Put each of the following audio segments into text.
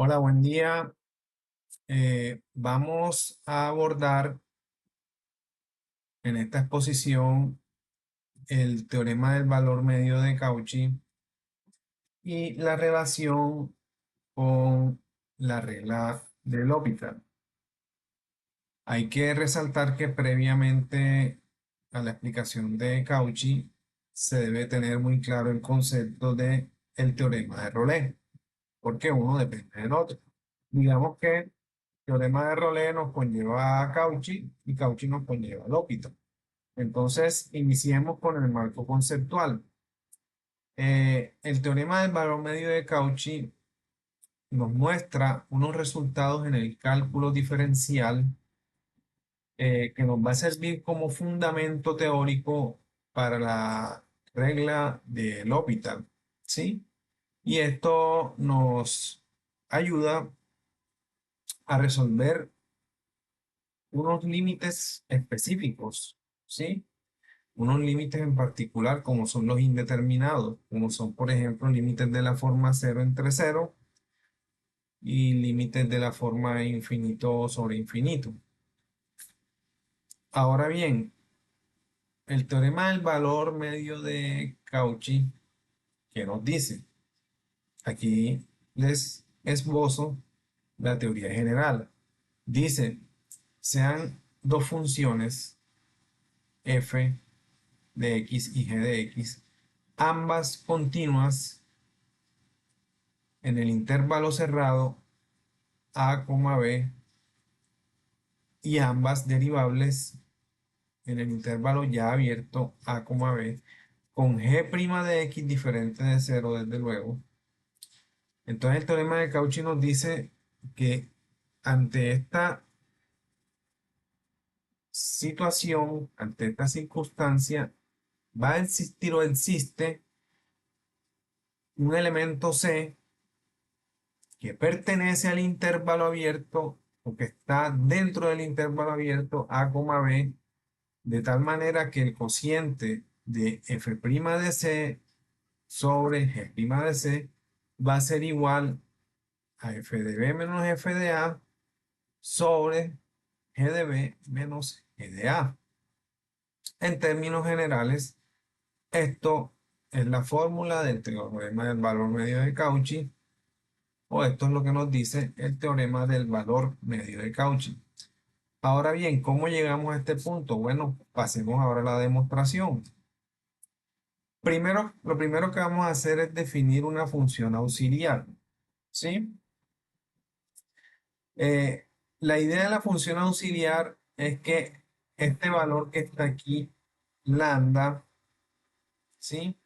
Hola, buen día. Vamos a abordar en esta exposición el teorema del valor medio de Cauchy y la relación con la regla de L'Hopital. Hay que resaltar que previamente a la explicación de Cauchy se debe tener muy claro el concepto de el teorema de Rollet, porque uno depende del otro. Digamos que el teorema de Rollet nos conlleva a Cauchy y Cauchy nos conlleva a L'Hopital. Entonces, iniciemos con el marco conceptual. El teorema del valor medio de Cauchy nos muestra unos resultados en el cálculo diferencial que nos va a servir como fundamento teórico para la regla de L'Hopital, ¿sí? Y esto nos ayuda a resolver unos límites específicos, ¿sí? Unos límites en particular, como son los indeterminados, como son, por ejemplo, límites de la forma cero entre cero y límites de la forma infinito sobre infinito. Ahora bien, el teorema del valor medio de Cauchy, ¿qué nos dice? Aquí les esbozo la teoría general. Dice, sean dos funciones f de x y g de x, ambas continuas en el intervalo cerrado a, b y ambas derivables en el intervalo ya abierto a, b con g' de x diferente de cero desde luego. Entonces el teorema de Cauchy nos dice que ante esta situación, ante esta circunstancia, va a existir o existe un elemento C que pertenece al intervalo abierto o que está dentro del intervalo abierto a, b, de tal manera que el cociente de f' de C sobre g' de C va a ser igual a f de b menos f de a sobre g de b menos g de a. En términos generales, esto es la fórmula del teorema del valor medio de Cauchy, o esto es lo que nos dice el teorema del valor medio de Cauchy. Ahora bien, ¿cómo llegamos a este punto? Bueno, pasemos ahora a la demostración. Lo primero que vamos a hacer es definir una función auxiliar, ¿sí? Eh, la idea de la función auxiliar es que este valor que está aquí, lambda, ¿sí?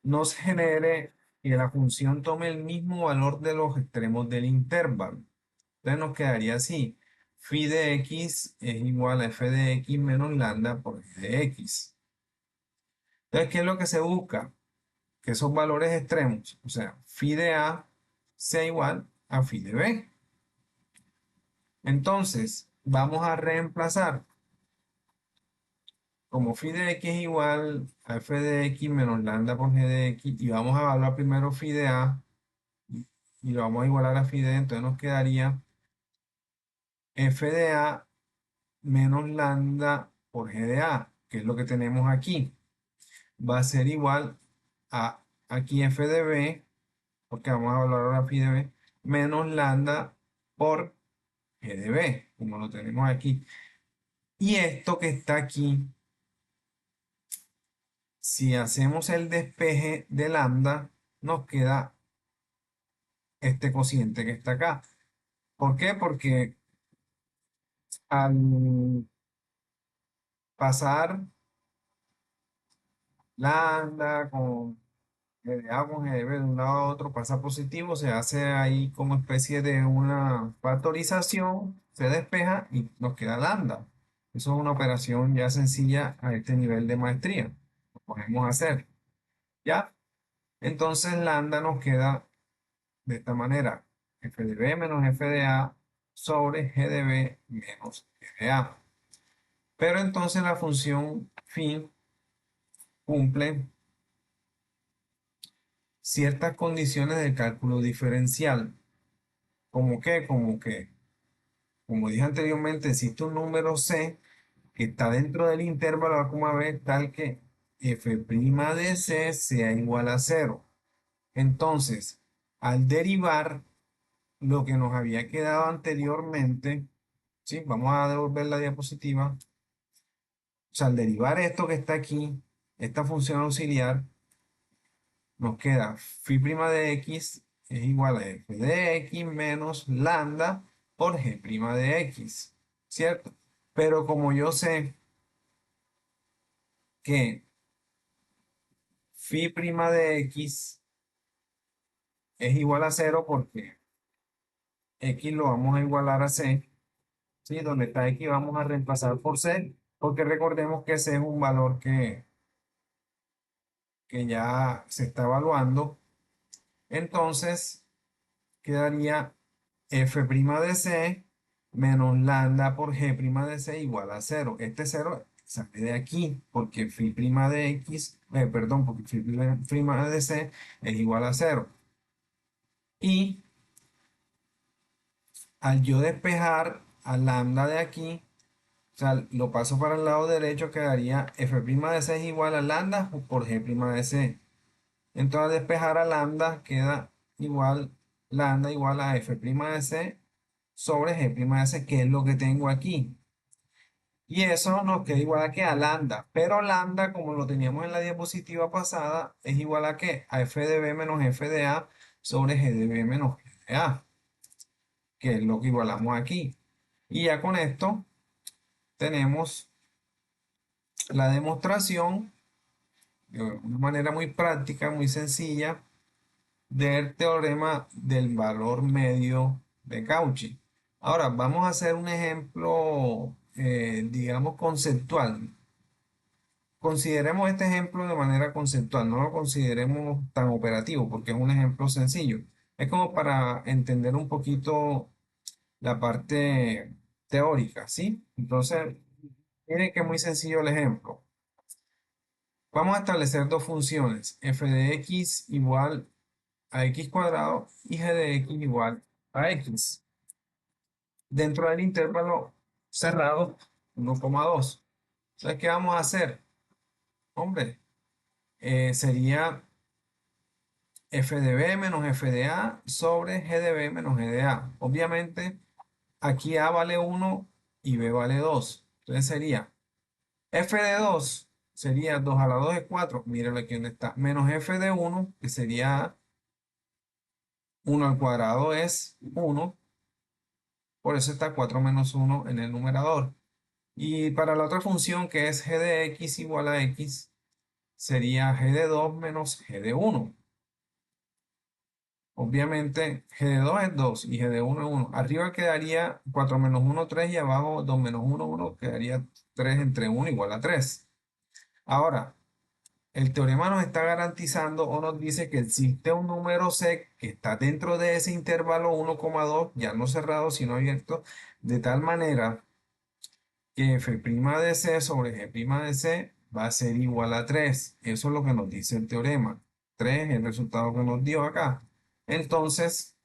Nos genere que la función tome el mismo valor de los extremos del intervalo. Entonces nos quedaría así. Phi de x es igual a f de x menos lambda por g de x. Entonces, ¿qué es lo que se busca? Que esos valores extremos, o sea, phi de a sea igual a phi de b. Entonces, vamos a reemplazar como phi de x es igual a f de x menos lambda por g de x y vamos a evaluar primero phi de a y lo vamos a igualar a phi de, entonces nos quedaría f de a menos lambda por g de a, que es lo que tenemos aquí. Va a ser igual a aquí f de b, porque vamos a evaluar ahora phi de b, menos lambda por g de b, como lo tenemos aquí. Y esto que está aquí, si hacemos el despeje de lambda, nos queda este cociente que está acá. ¿Por qué? Porque al pasar lambda con GDA con GDB de un lado a otro pasa positivo, se hace ahí como especie de una factorización, se despeja y nos queda lambda. Eso es una operación ya sencilla a este nivel de maestría. Lo podemos hacer. ¿Ya? Entonces lambda nos queda de esta manera. F de B menos F de A sobre G de B menos G de A. Pero entonces la función phi cumple ciertas condiciones del cálculo diferencial. ¿Cómo qué? Como dije anteriormente, existe un número C que está dentro del intervalo A, B tal que f' de C sea igual a cero. Entonces, al derivar lo que nos había quedado anteriormente, ¿sí? Vamos a devolver la diapositiva. O sea, al derivar esto que está aquí, esta función auxiliar, nos queda phi' de x es igual a f de x menos lambda por g' de x, ¿cierto? Pero como yo sé que phi' de x es igual a cero porque x lo vamos a igualar a c, ¿sí? Donde está x vamos a reemplazar por c, porque recordemos que c es un valor que ya se está evaluando. Entonces quedaría f' de c menos lambda por g' de c igual a cero. Este cero sale de aquí porque phi' de x, perdón, porque phi' de c es igual a cero. Y al yo despejar a lambda de aquí, o sea, lo paso para el lado derecho, quedaría f' de c es igual a lambda por g' de c. Entonces, al despejar a lambda, queda igual, lambda igual a f' de c sobre g' de c, que es lo que tengo aquí. Y eso nos queda igual a que a lambda. Pero lambda, como lo teníamos en la diapositiva pasada, es igual a qué? A f de b menos f de a sobre g de b menos g de a, que es lo que igualamos aquí. Y ya con esto tenemos la demostración de una manera muy práctica, muy sencilla, del teorema del valor medio de Cauchy. Ahora vamos a hacer un ejemplo, digamos, conceptual. Consideremos este ejemplo de manera conceptual, no lo consideremos tan operativo porque es un ejemplo sencillo. Es como para entender un poquito la parte teórica, ¿sí? Entonces, miren que es muy sencillo el ejemplo. Vamos a establecer dos funciones, f de x igual a x cuadrado y g de x igual a x. Dentro del intervalo cerrado 1,2. Entonces, ¿qué vamos a hacer? Hombre, sería f de b menos f de a sobre g de b menos g de a. Obviamente, aquí a vale 1 y b vale 2. Entonces sería f de 2 sería 2 a la 2 es 4. Mírenlo aquí donde está. Menos f de 1, que sería 1 al cuadrado es 1. Por eso está 4 menos 1 en el numerador. Y para la otra función que es g de x igual a x, sería g de 2 menos g de 1. Obviamente g de 2 es 2 y g de 1 es 1. Arriba quedaría 4 menos 1, 3 y abajo 2 menos 1, 1. Quedaría 3 entre 1 igual a 3. Ahora, el teorema nos está garantizando o nos dice que existe un número C que está dentro de ese intervalo 1,2, ya no cerrado sino abierto, de tal manera que f' de C sobre g' de C va a ser igual a 3. Eso es lo que nos dice el teorema. 3 es el resultado que nos dio acá. Entonces,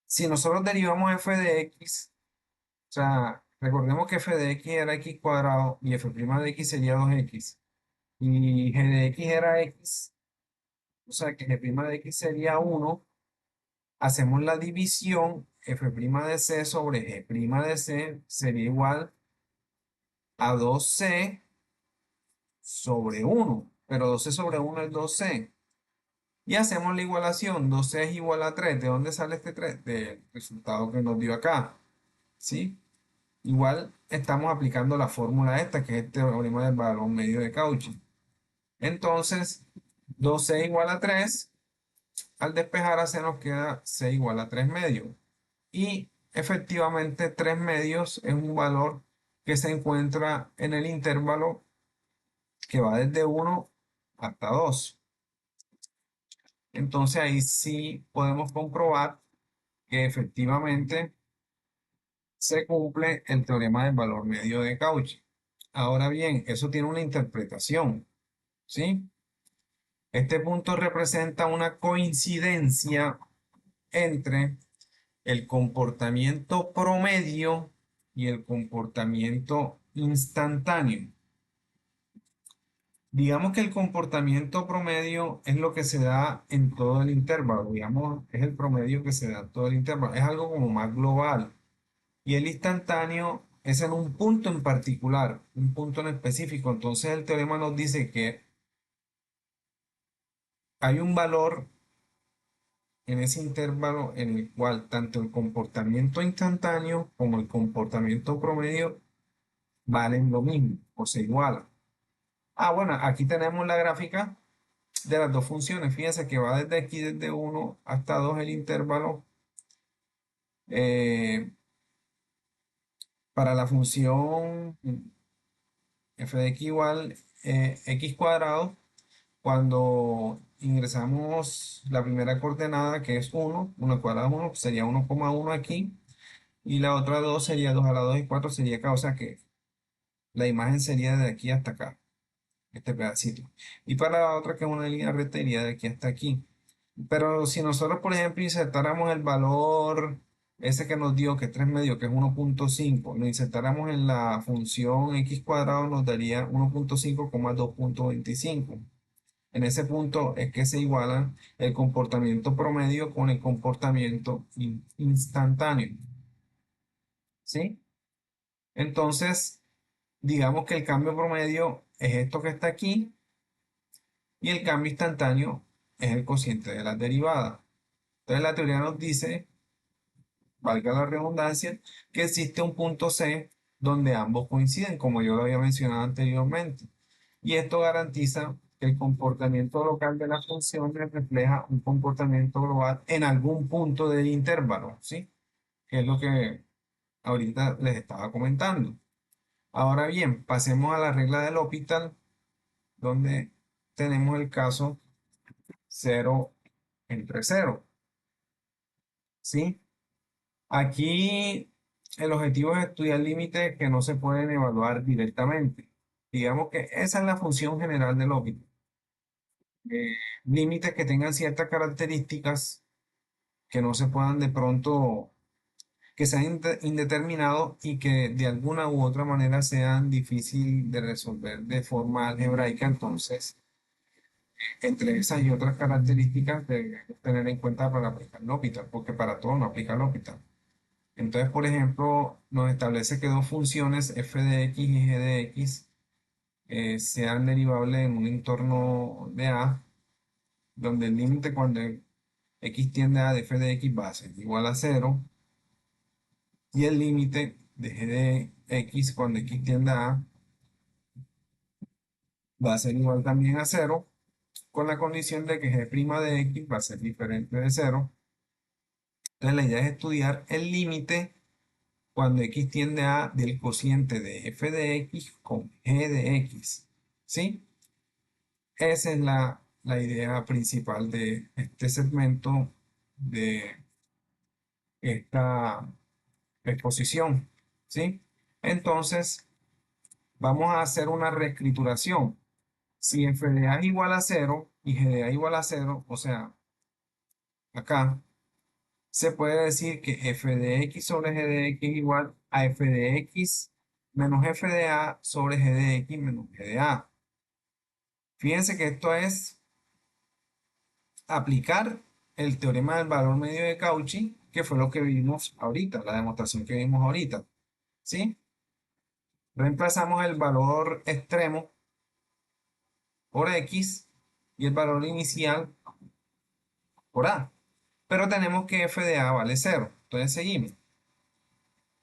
si nosotros derivamos f de x, o sea, recordemos que f de x era x cuadrado y f' de x sería 2x. Y g de x era x, o sea que g' de x sería 1. Hacemos la división, f' de c sobre g' de c sería igual a 2c sobre 1. Pero 12 sobre 1 es 2c. Y hacemos la igualación, 2c es igual a 3. ¿De dónde sale este 3? Del resultado que nos dio acá. ¿Sí? Igual estamos aplicando la fórmula esta, que es el teorema del valor medio de Cauchy. Entonces, 2c igual a 3. Al despejar a c nos queda c igual a 3 medios. Y efectivamente 3 medios es un valor que se encuentra en el intervalo que va desde 1 hasta 2. Entonces ahí sí podemos comprobar que efectivamente se cumple el teorema del valor medio de Cauchy. Ahora bien, eso tiene una interpretación, ¿sí? Este punto representa una coincidencia entre el comportamiento promedio y el comportamiento instantáneo. Digamos que el comportamiento promedio es lo que se da en todo el intervalo, digamos, es el promedio que se da en todo el intervalo, es algo como más global. Y el instantáneo es en un punto en particular, un punto en específico. Entonces el teorema nos dice que hay un valor en ese intervalo en el cual tanto el comportamiento instantáneo como el comportamiento promedio valen lo mismo o se igualan. Ah, bueno, aquí tenemos la gráfica de las dos funciones. Fíjense que va desde aquí, desde 1 hasta 2 el intervalo. eh, para la función f de x igual x cuadrado, cuando ingresamos la primera coordenada que es 1 cuadrado es 1, sería 1,1 aquí. Y la otra 2 sería 2 a la 2 y 4 sería acá. O sea que la imagen sería de aquí hasta acá, este pedacito. Y para la otra, que es una línea recta, iría de aquí hasta aquí. Pero si nosotros, por ejemplo, insertáramos el valor ese que nos dio, que es 3 medio, que es 1,5, lo insertáramos en la función x cuadrado, nos daría 1,5, 2,25. En ese punto es que se iguala el comportamiento promedio con el comportamiento instantáneo. ¿Sí? Entonces, digamos que el cambio promedio es esto que está aquí y el cambio instantáneo es el cociente de las derivadas. Entonces la teoría nos dice, valga la redundancia, que existe un punto C donde ambos coinciden, como yo lo había mencionado anteriormente. Y esto garantiza que el comportamiento local de las funciones refleja un comportamiento global en algún punto del intervalo, ¿sí? Que es lo que ahorita les estaba comentando. Ahora bien, pasemos a la regla del L'Hopital, donde tenemos el caso 0 entre 0, ¿sí? Aquí el objetivo es estudiar límites que no se pueden evaluar directamente. Digamos que esa es la función general del L'Hopital. Límites que tengan ciertas características que no se puedan de pronto, que sean indeterminados y que de alguna u otra manera sean difícil de resolver de forma algebraica. Entonces, entre esas y otras características debemos tener en cuenta para aplicar L'Hopital, porque para todo no aplica L'Hopital. Entonces, por ejemplo, nos establece que dos funciones f de x y g de x sean derivables en un entorno de A, donde el límite cuando x tiende a de f de x va a ser igual a 0, y el límite de g de x cuando x tiende a A va a ser igual también a 0, con la condición de que g' de x va a ser diferente de 0. Entonces, la idea es estudiar el límite cuando x tiende a del cociente de f de x con g de x. ¿Sí? Esa es la idea principal de este segmento de esta exposición. ¿Sí? Entonces, vamos a hacer una reescrituración. Si f de a es igual a 0 y g de a igual a 0, o sea, acá se puede decir que f de x sobre g de x es igual a f de x menos f de a sobre g de x menos g de a. Fíjense que esto es aplicar el teorema del valor medio de Cauchy, que fue lo que vimos ahorita, la demostración que vimos ahorita. ¿Sí? Reemplazamos el valor extremo por x y el valor inicial por a. Pero tenemos que f de a vale 0. Entonces seguimos.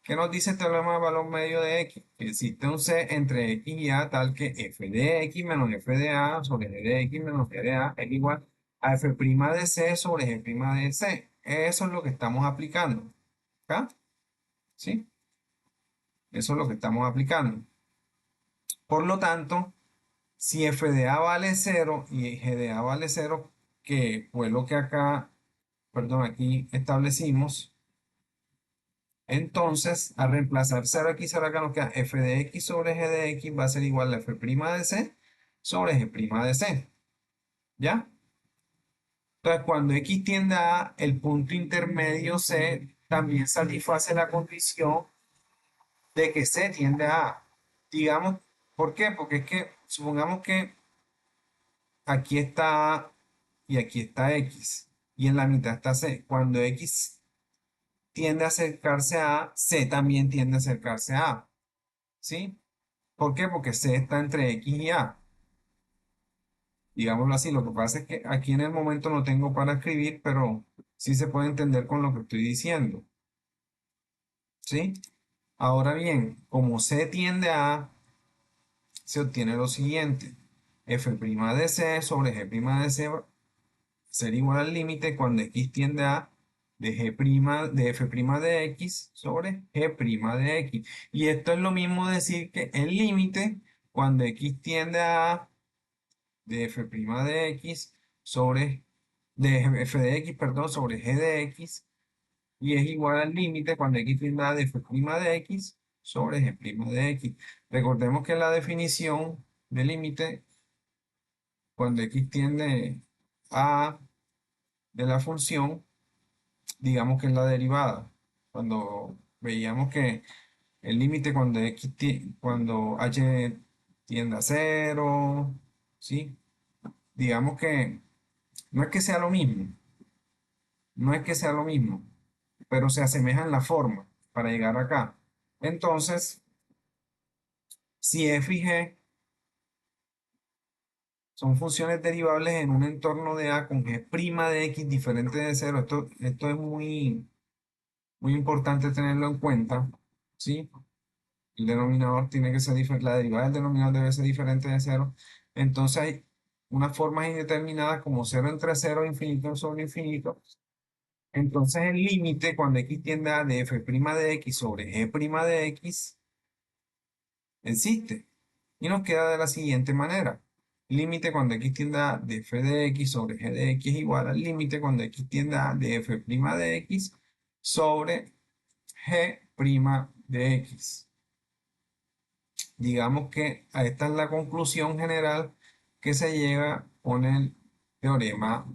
¿Qué nos dice el teorema del valor medio de x? Que existe un c entre x y a tal que f de x menos f de a sobre g de x menos g de a es igual a f' de c sobre g' de c. Eso es lo que estamos aplicando. ¿Acá? ¿Sí? Eso es lo que estamos aplicando. Por lo tanto, si f de a vale 0 y g de a vale 0, que fue lo que acá, perdón, aquí establecimos, entonces, al reemplazar 0x, ahora acá nos queda f de x sobre g de x va a ser igual a f' de c sobre g' de c. ¿Ya? Entonces, cuando X tiende a A, el punto intermedio C también satisface la condición de que C tiende a A. Digamos, ¿por qué? Porque es que supongamos que aquí está A y aquí está X y en la mitad está C. Cuando X tiende a acercarse a A, C también tiende a acercarse a A. ¿Sí? ¿Por qué? Porque C está entre X y A. Digámoslo así, lo que pasa es que aquí en el momento no tengo para escribir, pero sí se puede entender con lo que estoy diciendo. ¿Sí? Ahora bien, como C tiende a A, se obtiene lo siguiente. F' de C sobre G' de C ser igual al límite cuando X tiende a de de F' de X sobre G' de X. Y esto es lo mismo decir que el límite cuando X tiende a de F' de X sobre de F de X, perdón, sobre G de X y es igual al límite cuando X tiende a de F' de X sobre G' de X. Recordemos que la definición de límite cuando X tiende a de la función, digamos que es la derivada. Cuando veíamos que el límite cuando cuando h tiende a cero, ¿sí? Digamos que no es que sea lo mismo, no es que sea lo mismo, pero se asemeja en la forma para llegar acá. Entonces, si f y g son funciones derivables en un entorno de A con g' de x diferente de cero, esto es muy importante tenerlo en cuenta, ¿sí? El denominador tiene que ser diferente, la derivada del denominador debe ser diferente de cero. Entonces hay unas formas indeterminadas como cero entre cero e infinito sobre infinito. Entonces el límite cuando x tiende a de f' de x sobre g' de x existe. Y nos queda de la siguiente manera. Límite cuando x tiende a de f de x sobre g de x es igual al límite cuando x tiende a de f' de x sobre g' de x. Digamos que esta es la conclusión general que se llega con el teorema,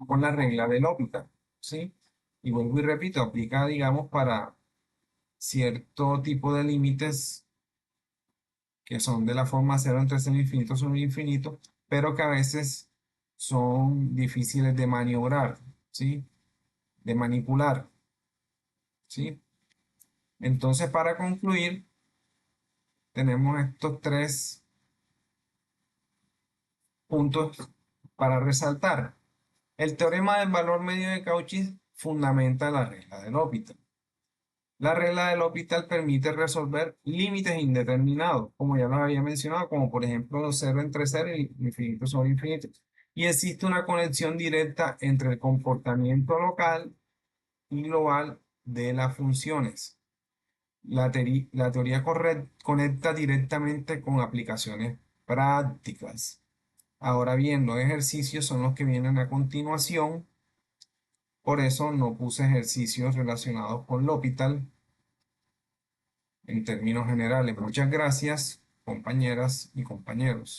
con la regla de L'Hopital, ¿sí? Y vuelvo y repito, aplica, digamos, para cierto tipo de límites que son de la forma cero entre cero infinito sobre infinito, pero que a veces son difíciles de maniobrar, ¿sí? De manipular, ¿sí? Entonces, para concluir, tenemos estos tres puntos para resaltar. El teorema del valor medio de Cauchy fundamenta la regla del L'Hopital. La regla del L'Hopital permite resolver límites indeterminados, como ya lo había mencionado, como por ejemplo 0 entre 0 y infinito sobre infinito. Y existe una conexión directa entre el comportamiento local y global de las funciones. La teoría conecta directamente con aplicaciones prácticas. Ahora bien, los ejercicios son los que vienen a continuación. Por eso no puse ejercicios relacionados con L'Hopital en términos generales. Muchas gracias, compañeras y compañeros.